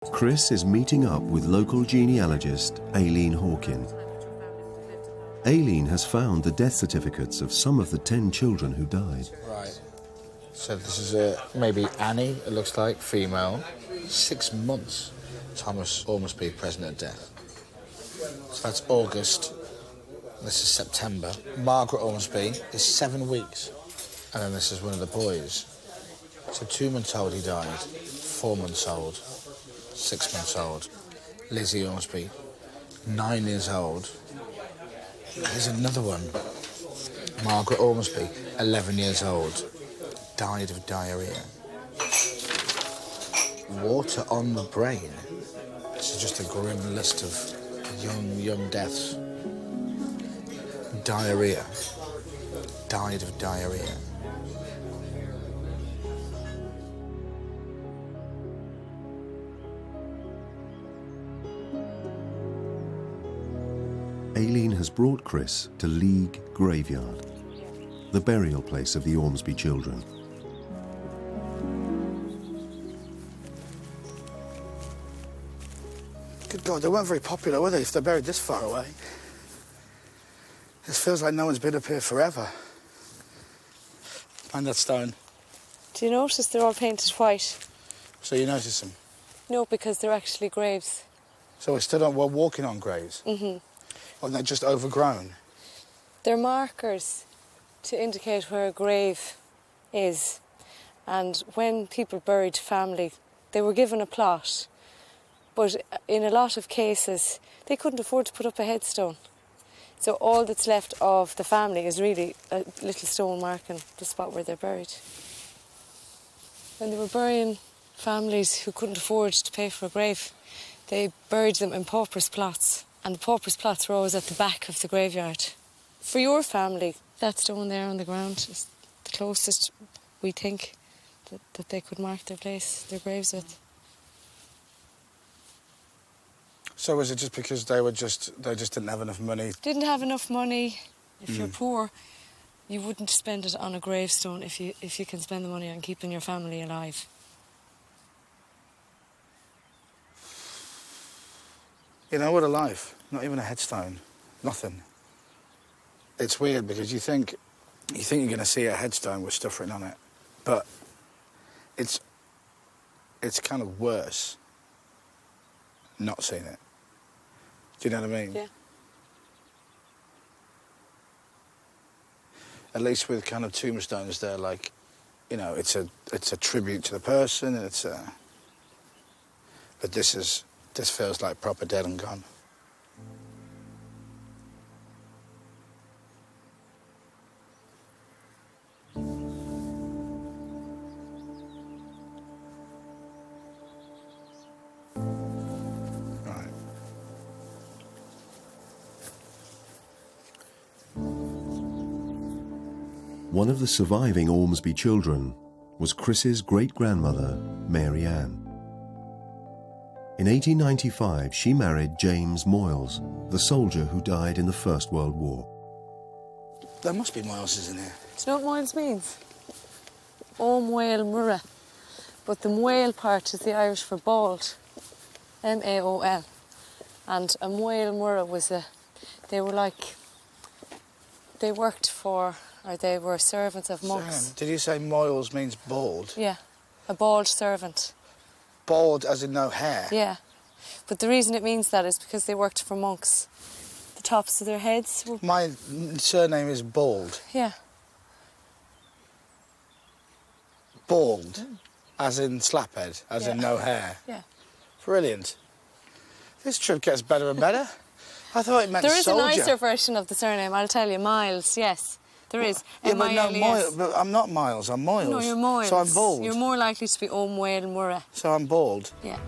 Chris is meeting up with local genealogist Aileen Hawkin. Aileen has found the death certificates of some of the 10 children who died. Right. So this is maybe Annie, it looks like, female. 6 months. Thomas Ormsby present at death. So that's August. This is September. Margaret Ormsby is 7 weeks. And then this is one of the boys. So 2 months old he died, 4 months old, 6 months old. Lizzie Ormsby, 9 years old. Here's another one. Margaret Ormsby, 11 years old, died of diarrhoea. Water on the brain. This is just a grim list of young deaths. Diarrhoea. Died of diarrhoea. Aileen has brought Chris to League Graveyard, the burial place of the Ormsby children. Good God, they weren't very popular, were they, if they're buried this far away? This feels like no one's been up here forever. Find that stone. Do you notice they're all painted white? So you notice them? No, because they're actually graves. So we're walking on graves? Mm-hmm. Or they're just overgrown? They're markers to indicate where a grave is. And when people buried family, they were given a plot. But in a lot of cases, they couldn't afford to put up a headstone. So all that's left of the family is really a little stone marking the spot where they're buried. When they were burying families who couldn't afford to pay for a grave, they buried them in pauper's plots. And the pauper's plots were always at the back of the graveyard. For your family, that stone there on the ground is the closest, we think, that they could mark their place, their graves with. So was it just because they just didn't have enough money? Didn't have enough money. If you're poor, you wouldn't spend it on a gravestone if you can spend the money on keeping your family alive. You know, what a life. Not even a headstone. Nothing. It's weird because you think you're going to see a headstone with stuff written on it, but it's kind of worse not seeing it. Do you know what I mean? Yeah. At least with kind of tombstones, they're like, you know, it's a tribute to the person. But this feels like proper dead and gone. Right. One of the surviving Ormsby children was Chris's great-grandmother, Mary Ann. In 1895, she married James Moyles, the soldier who died in the First World War. There must be Moyleses in here. Do you know what Moyles means? Mhaol Murra. But the Mhaol part is the Irish for bald. M-A-O-L. And a Mhaol Murra was they worked for, or they were servants of monks. Did you say Moyles means bald? Yeah, a bald servant. Bald as in no hair? Yeah. But the reason it means that is because they worked for monks. The tops of their heads were... My surname is Bald. Yeah. Bald, as in slaphead, as in no hair. Yeah. Brilliant. This trip gets better and better. I thought it meant There is soldier. a nicer version of the surname, I'll tell you. Miles, yes. There is. Yeah, but no, M-I-L-E-S. but I'm not Miles, I'm Moyles. No, you're Moyles. So I'm bald. You're more likely to be Mhaol Murra. So I'm bald. Yeah.